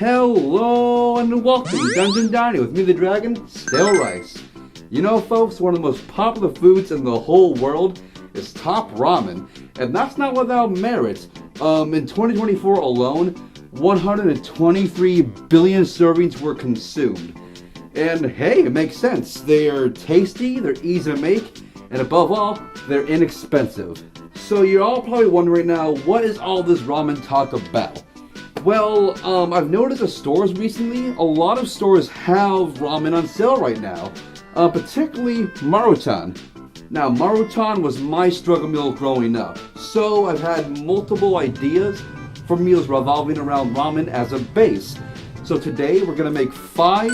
Hello and welcome to Dungeon Dining with me, the Dragon, Stale Rice. You know, folks, one of the most popular foods in the whole world is Top Ramen, and that's not without merit. In 2024 alone, 123 billion servings were consumed. And hey, it makes sense. They're tasty, they're easy to make, and above all, they're inexpensive. So you're all probably wondering now, what is all this ramen talk about? Well, I've noticed at stores recently, a lot of stores have ramen on sale right now, particularly Maruchan. Now, Maruchan was my struggle meal growing up, so I've had multiple ideas for meals revolving around ramen as a base. So today we're going to make 5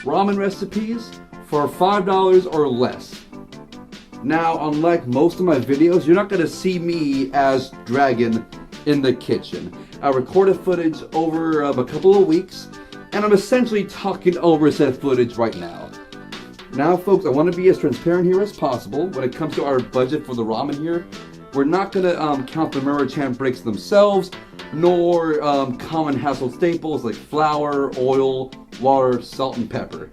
ramen recipes for $5 or less. Now, unlike most of my videos, you're not going to see me as Dragon in the kitchen. I recorded footage over a couple of weeks, and I'm essentially talking over said footage right now. Now, folks, I want to be as transparent here as possible when it comes to our budget for the ramen here. We're not going to count the Maruchan bricks themselves, nor common household staples like flour, oil, water, salt, and pepper.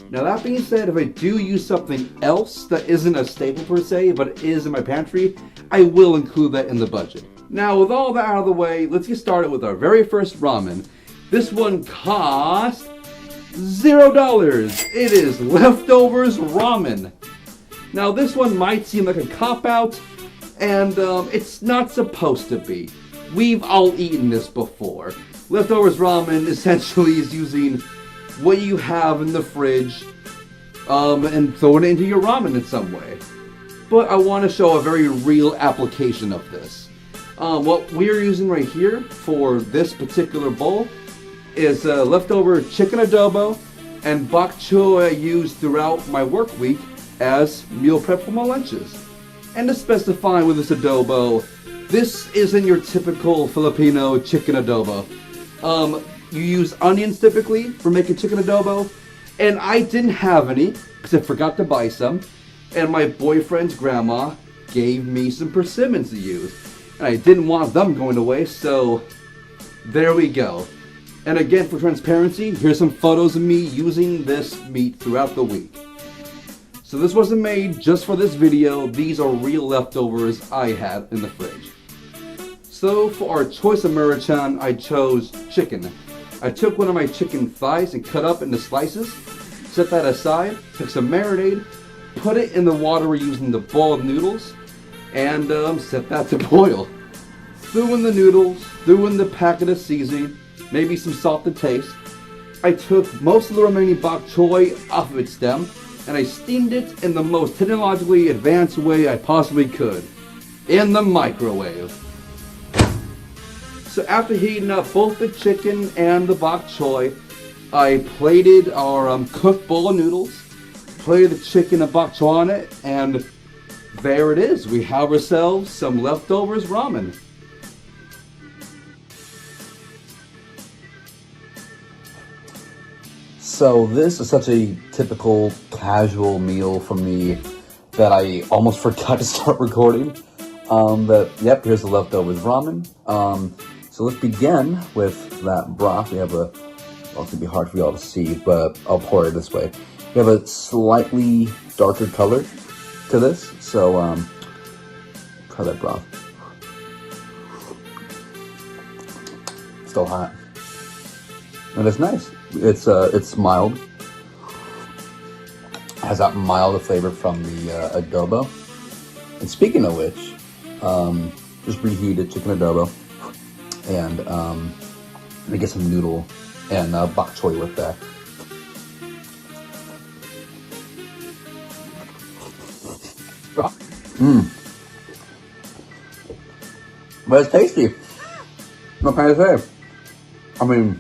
Now, that being said, if I do use something else that isn't a staple per se, but is in my pantry, I will include that in the budget. Now, with all that out of the way, let's get started with our very first ramen. This one cost $0. It is Leftovers Ramen. Now, this one might seem like a cop-out, and it's not supposed to be. We've all eaten this before. Leftovers Ramen essentially is using what you have in the fridge and throwing it into your ramen in some way. But I want to show a very real application of this. What we're using right here for this particular bowl is leftover chicken adobo and bok choy I used throughout my work week as meal prep for my lunches. And to specify with this adobo, this isn't your typical Filipino chicken adobo. You use onions typically for making chicken adobo, and I didn't have any because I forgot to buy some, and my boyfriend's grandma gave me some persimmons to use. And I didn't want them going to waste, so there we go. And again, for transparency, here's some photos of me using this meat throughout the week. So this wasn't made just for this video. These are real leftovers I had in the fridge. So for our choice of Maruchan, I chose chicken. I took one of my chicken thighs and cut up into slices, set that aside, took some marinade, put it in the water we're using the boiled noodles, and set that to boil. Threw in the noodles, threw in the packet of seasoning, maybe some salt to taste. I took most of the remaining bok choy off of its stem, and I steamed it in the most technologically advanced way I possibly could, in the microwave. So after heating up both the chicken and the bok choy, I plated our cooked bowl of noodles, plated the chicken and bok choy on it, and there it is. We have ourselves some leftovers ramen. So this is such a typical casual meal for me that I almost forgot to start recording. But yep, here's the leftovers ramen. So let's begin with that broth. We have well, it's gonna be hard for y'all to see, but I'll pour it this way. We have a slightly darker color to this, so try that broth. Still hot, and it's nice. It's mild. It has that mild flavor from the adobo. And speaking of which, just reheated chicken adobo, and let me get some noodle and bok choy with that. But it's tasty. What can I say? I mean,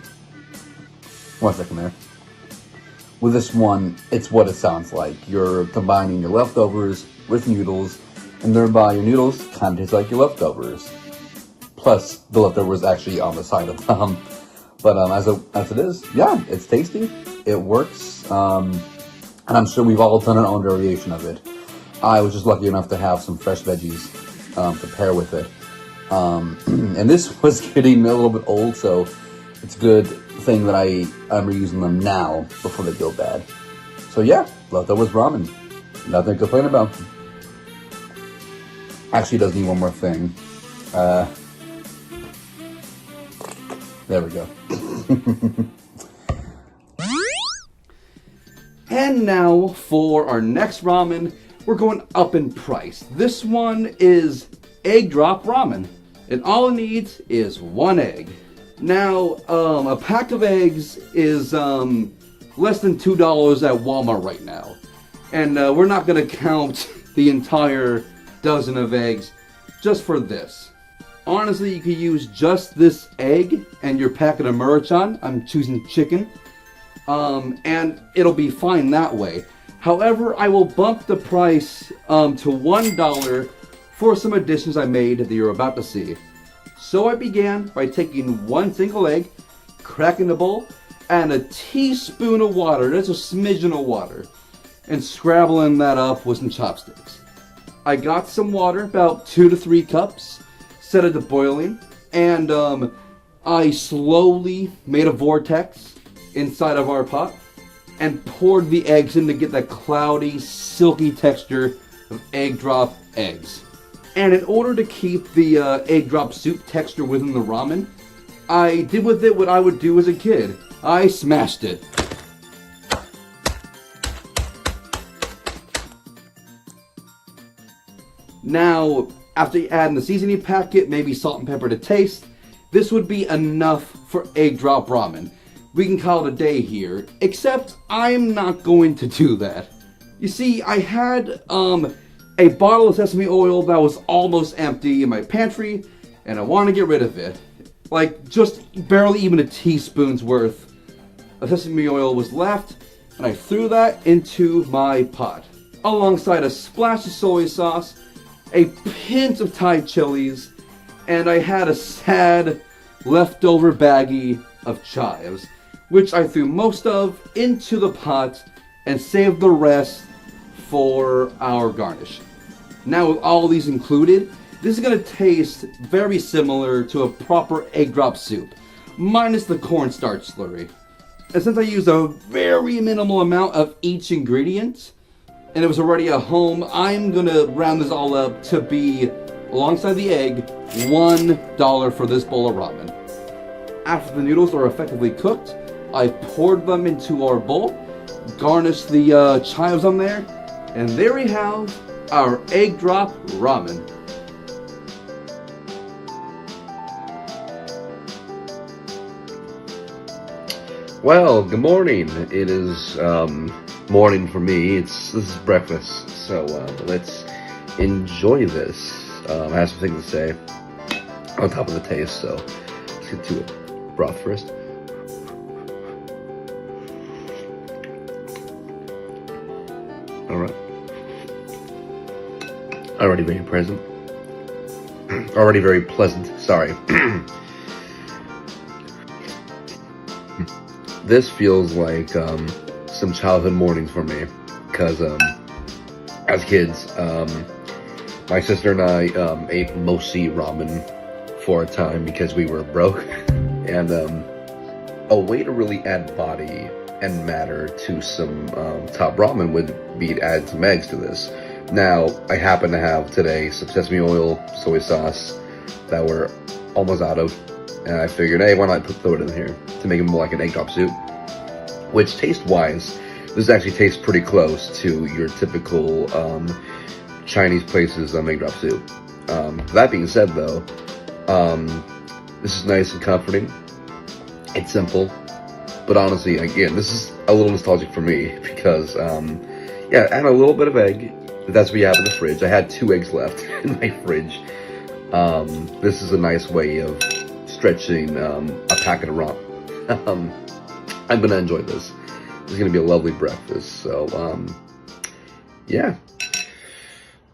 one second there. With this one, it's what it sounds like. You're combining your leftovers with noodles, and thereby your noodles kind of taste like your leftovers. Plus, the leftovers actually on the side of them. But as it is, yeah, it's tasty. It works. And I'm sure we've all done our own variation of it. I was just lucky enough to have some fresh veggies to pair with it. And this was getting a little bit old, so it's good thing that I'm reusing them now before they go bad. So yeah, leftovers ramen. Nothing to complain about. Actually, it does need one more thing. There we go. And now for our next ramen, we're going up in price. This one is Eggdrop Ramen, and all it needs is 1 egg. Now, a pack of eggs is less than $2 at Walmart right now. And we're not gonna count the entire dozen of eggs just for this. Honestly, you could use just this egg and your packet of Maruchan. I'm choosing chicken. And it'll be fine that way. However, I will bump the price to $1 for some additions I made that you're about to see. So I began by taking 1 single egg, cracking the bowl, and a teaspoon of water, that's a smidgen of water, and scrabbling that up with some chopsticks. I got some water, about 2 to 3 cups, set it to boiling, and I slowly made a vortex inside of our pot and poured the eggs in to get that cloudy, silky texture of egg drop eggs. And in order to keep the egg drop soup texture within the ramen, I did with it what I would do as a kid. I smashed it. Now, after adding the seasoning packet, maybe salt and pepper to taste, this would be enough for egg drop ramen. We can call it a day here, except I'm not going to do that. You see, I had a bottle of sesame oil that was almost empty in my pantry, and I want to get rid of it. Like, just barely even a teaspoon's worth of sesame oil was left, and I threw that into my pot, alongside a splash of soy sauce, a pinch of Thai chilies, and I had a sad leftover baggie of chives, which I threw most of into the pot and saved the rest for our garnish. Now with all these included, this is going to taste very similar to a proper egg drop soup, minus the cornstarch slurry. And since I used a very minimal amount of each ingredient, and it was already at home, I'm going to round this all up to be, alongside the egg, $1 for this bowl of ramen. After the noodles are effectively cooked, I poured them into our bowl, garnished the chives on there, and there we have our egg drop ramen. Well, good morning. It is morning for me. This is breakfast, so let's enjoy this. I have some things to say on top of the taste, so let's get to it. Broth first. All right. Already very present. Already very pleasant. Sorry. This feels like some childhood mornings for me, because as kids, my sister and I ate mostly ramen for a time because we were broke, and a way to really add body and matter to some top ramen would be to add some eggs to this. Now, I happen to have today some sesame oil, soy sauce that we're almost out of, and I figured, hey, why not throw it in here to make it more like an egg drop soup, which taste-wise, this actually tastes pretty close to your typical Chinese places egg drop soup. That being said, though, this is nice and comforting. It's simple, but honestly, again, this is a little nostalgic for me because, yeah, add a little bit of egg. That's what you have in the fridge. I had 2 eggs left in my fridge. This is a nice way of stretching a packet of ramen. I'm gonna enjoy this. This is gonna be a lovely breakfast. So, yeah,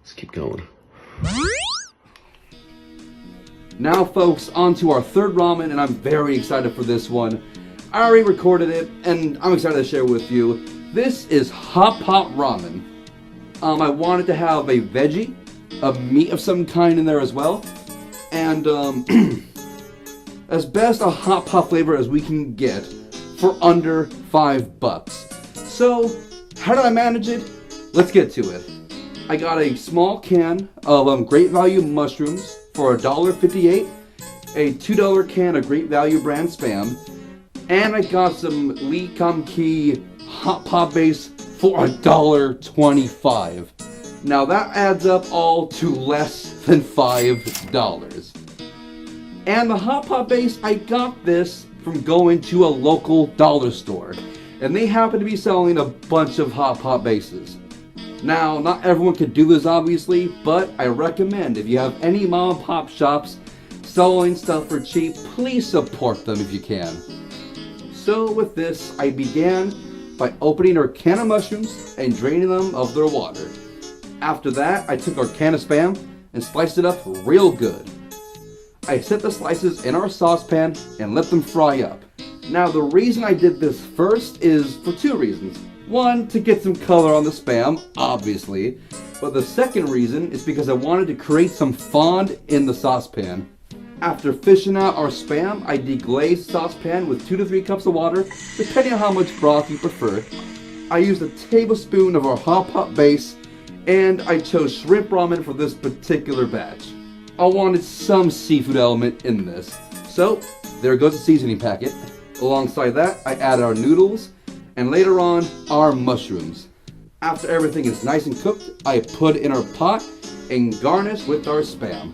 let's keep going. Now, folks, on to our third ramen, and I'm very excited for this one. I already recorded it, and I'm excited to share with you. This is Hotpot Ramen. I wanted to have a veggie, a meat of some kind in there as well, and as best a hot pot flavor as we can get for under $5. So, how did I manage it? Let's get to it. I got a small can of Great Value mushrooms for $1.58, a $2 can of Great Value brand Spam, and I got some Lee Kum Kee hot pot base for $1.25. Now that adds up all to less than $5. And the hot pot base, I got this from going to a local dollar store, and they happen to be selling a bunch of hot pot bases. Now, not everyone could do this obviously, but I recommend if you have any mom and pop shops selling stuff for cheap, please support them if you can. So with this, I began by opening our can of mushrooms and draining them of their water. After that, I took our can of Spam and sliced it up real good. I set the slices in our saucepan and let them fry up. Now the reason I did this first is for two reasons. One, to get some color on the Spam, obviously, but the second reason is because I wanted to create some fond in the saucepan. After fishing out our Spam, I deglazed the saucepan with 2 to 3 cups of water, depending on how much broth you prefer. I used a tablespoon of our hot pot base, and I chose shrimp ramen for this particular batch. I wanted some seafood element in this. So, there goes the seasoning packet. Alongside that, I added our noodles, and later on, our mushrooms. After everything is nice and cooked, I put it in our pot and garnish with our Spam.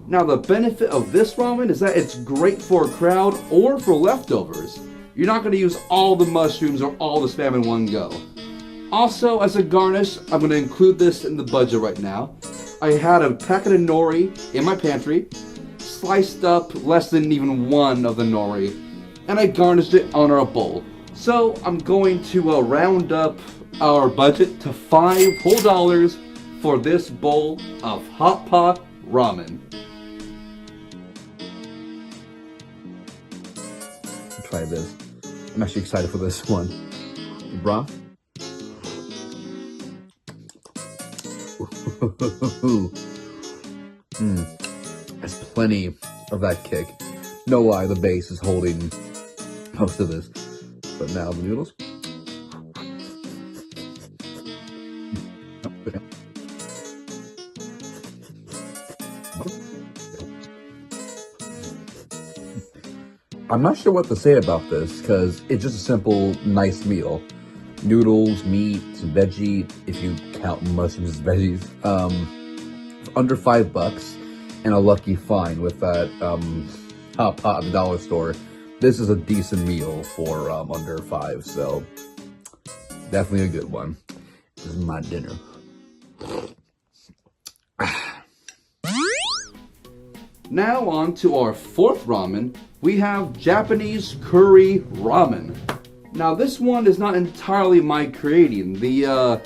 Now the benefit of this ramen is that it's great for a crowd or for leftovers. You're not going to use all the mushrooms or all the Spam in one go. Also, as a garnish, I'm going to include this in the budget right now. I had a packet of nori in my pantry, sliced up less than even one of the nori, and I garnished it on our bowl. So I'm going to round up our budget to $5 whole for this bowl of Hotpot Ramen. Try this. I'm actually excited for this one. The broth. There's plenty of that kick. No lie, the base is holding most of this. But now the noodles. I'm not sure what to say about this because it's just a simple, nice meal. Noodles, meat, veggie, if you count mushrooms as veggies. Under $5 and a lucky find with that hot pot at the dollar store. This is a decent meal for under $5, so definitely a good one. This is my dinner. Now on to our fourth ramen, we have Japanese curry ramen. Now this one is not entirely my creating. The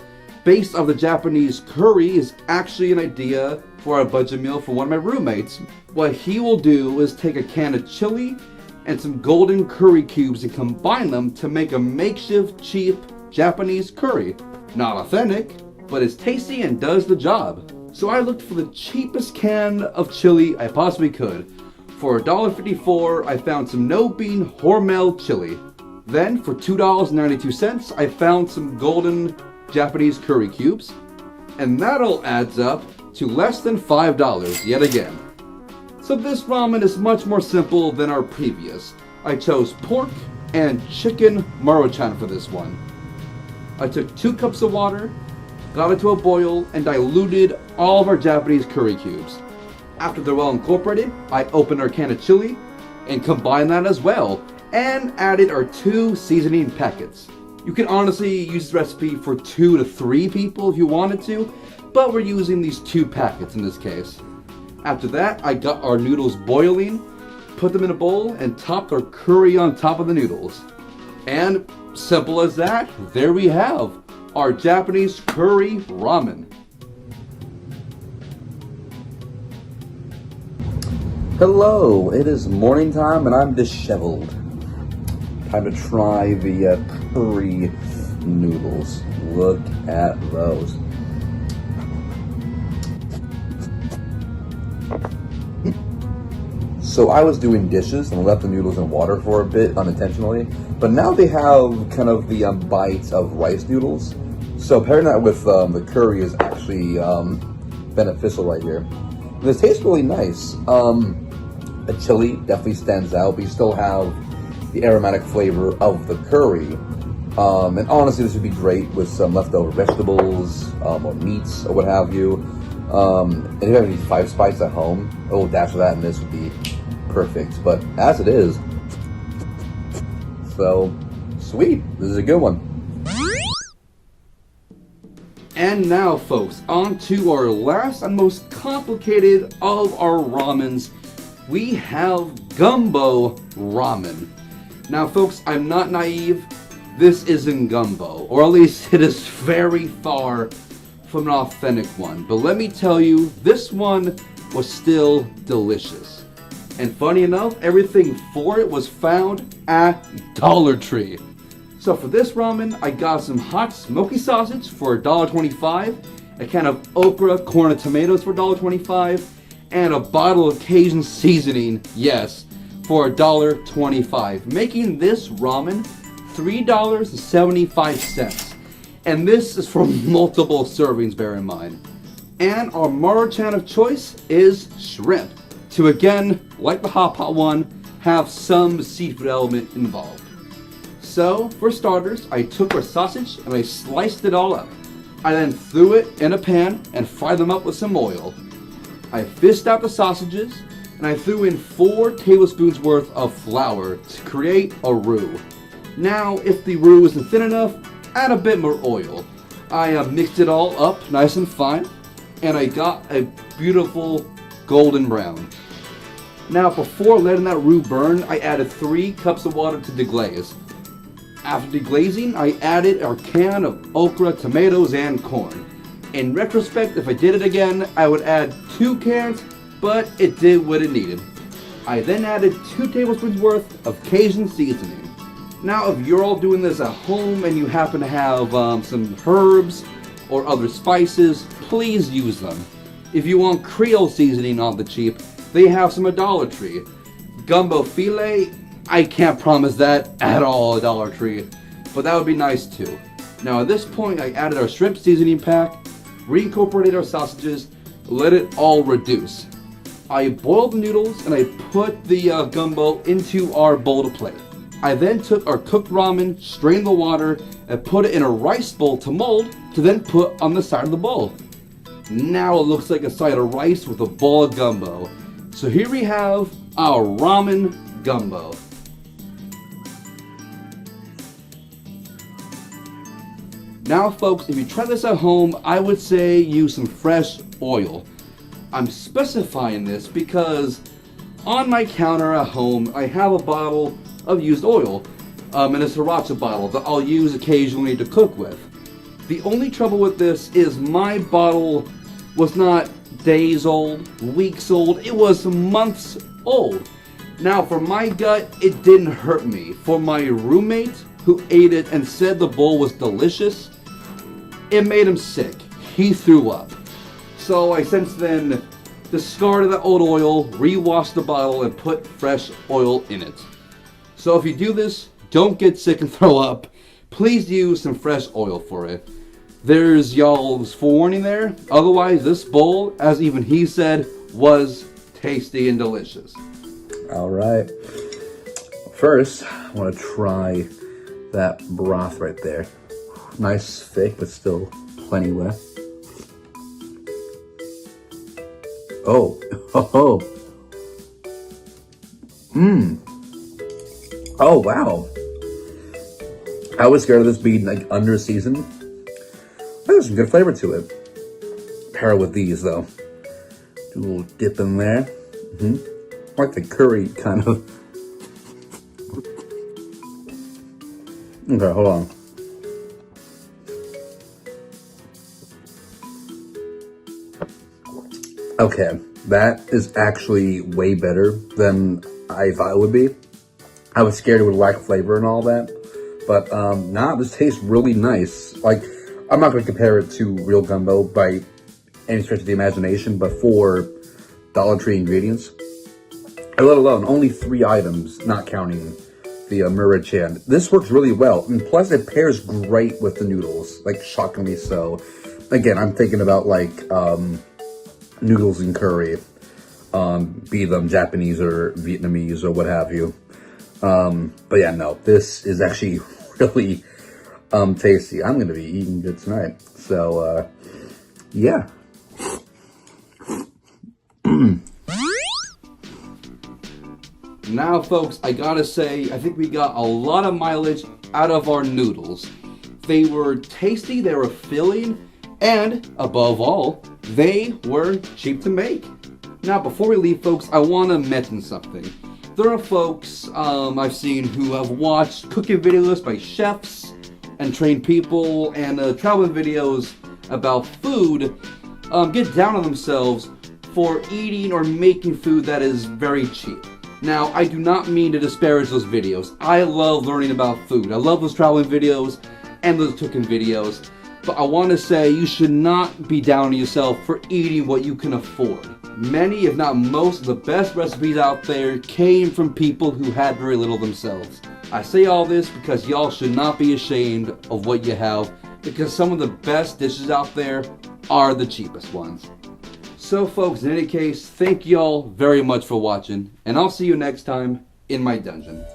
base of the Japanese curry is actually an idea for a budget meal for one of my roommates. What he will do is take a can of chili and some golden curry cubes and combine them to make a makeshift cheap Japanese curry. Not authentic, but it's tasty and does the job. So I looked for the cheapest can of chili I possibly could. For $1.54, I found some no-bean hormel chili. Then, for $2.92, I found some golden Japanese curry cubes. And that all adds up to less than $5 yet again. So this ramen is much more simple than our previous. I chose pork and chicken Maruchan for this one. I took 2 cups of water, got it to a boil, and diluted all of our Japanese curry cubes. After they're well incorporated, I opened our can of chili and combined that as well, and added our 2 seasoning packets. You can honestly use this recipe for 2 to 3 people if you wanted to, but we're using these 2 packets in this case. After that, I got our noodles boiling, put them in a bowl, and topped our curry on top of the noodles. And simple as that, there we have our Japanese curry ramen. Hello, it is morning time and I'm disheveled. Time to try the curry noodles. Look at those. So I was doing dishes and left the noodles in water for a bit unintentionally, but now they have kind of the bites of rice noodles. So pairing that with the curry is actually beneficial right here. And this tastes really nice. The chili definitely stands out, but you still have the aromatic flavor of the curry. And honestly, this would be great with some leftover vegetables or meats or what have you. And if you have any 5 spice at home, a little dash of that in this would be perfect. But as it is, so sweet. This is a good one. And now, folks, on to our last and most complicated of our ramens. We have Gumbo Ramen. Now, folks, I'm not naive. This isn't gumbo, or at least it is very far from an authentic one. But let me tell you, this one was still delicious. And funny enough, everything for it was found at Dollar Tree. So for this ramen, I got some hot smoky sausage for $1.25, a can of okra, corn, and tomatoes for $1.25, and a bottle of Cajun seasoning, yes, for $1.25, making this ramen $3.75. And this is for multiple servings, bear in mind. And our Maruchan of choice is shrimp, to again, like the Hotpot one, have some seafood element involved. So, for starters, I took our sausage and I sliced it all up. I then threw it in a pan and fried them up with some oil. I fished out the sausages and I threw in 4 tablespoons worth of flour to create a roux. Now, if the roux isn't thin enough, add a bit more oil. I mixed it all up nice and fine, and I got a beautiful golden brown. Now, before letting that roux burn, I added 3 cups of water to deglaze. After deglazing, I added our can of okra, tomatoes, and corn. In retrospect, if I did it again, I would add 2 cans, but it did what it needed. I then added 2 tablespoons worth of Cajun seasoning. Now, if you're all doing this at home and you happen to have some herbs or other spices, please use them. If you want Creole seasoning on the cheap, they have some at Dollar Tree. Gumbo filet, I can't promise that at all at Dollar Tree, but that would be nice too. Now at this point, I added our shrimp seasoning pack, reincorporated our sausages, let it all reduce. I boiled the noodles and I put the gumbo into our bowl to plate. I then took our cooked ramen, strained the water, and put it in a rice bowl to mold to then put on the side of the bowl. Now it looks like a side of rice with a bowl of gumbo. So here we have our ramen gumbo. Now folks, if you try this at home, I would say use some fresh oil. I'm specifying this because on my counter at home, I have a bottle of used oil in a sriracha bottle that I'll use occasionally to cook with. The only trouble with this is my bottle was not days old, weeks old, it was months old. Now for my gut, it didn't hurt me. For my roommate who ate it and said the bowl was delicious, it made him sick. He threw up. So I since then discarded the old oil, re-washed the bottle, and put fresh oil in it. So if you do this, don't get sick and throw up. Please use some fresh oil for it. There's y'all's forewarning there. Otherwise, this bowl, as even he said, was tasty and delicious. All right. First, I want to try that broth right there. Nice, thick, but still plenty left. Oh, oh, oh, wow. I was scared of this being like under seasoned. There's some good flavor to it. Pair it with these though. Do a little dip in there. Like the curry kind of. Okay, hold on. Okay, that is actually way better than I thought it would be. I was scared it would lack flavor and all that, but nah, this tastes really nice. Like, I'm not going to compare it to real gumbo by any stretch of the imagination, but for Dollar Tree ingredients, let alone only 3 items, not counting the Maruchan. This works really well, and plus it pairs great with the noodles, like shockingly so. Again, I'm thinking about like noodles and curry, be them Japanese or Vietnamese or what have you. But yeah, no, this is actually really tasty. I'm gonna be eating good tonight. So yeah. Now, folks, I gotta say, I think we got a lot of mileage out of our noodles. They were tasty, they were filling, and above all, they were cheap to make. Now, before we leave, folks, I want to mention something. There are folks I've seen who have watched cooking videos by chefs and trained people and travel videos about food get down on themselves for eating or making food that is very cheap. Now, I do not mean to disparage those videos. I love learning about food. I love those traveling videos and those cooking videos. But I want to say you should not be down on yourself for eating what you can afford. Many, if not most, of the best recipes out there came from people who had very little themselves. I say all this because y'all should not be ashamed of what you have, because some of the best dishes out there are the cheapest ones. So folks, in any case, thank y'all very much for watching, and I'll see you next time in my dungeon.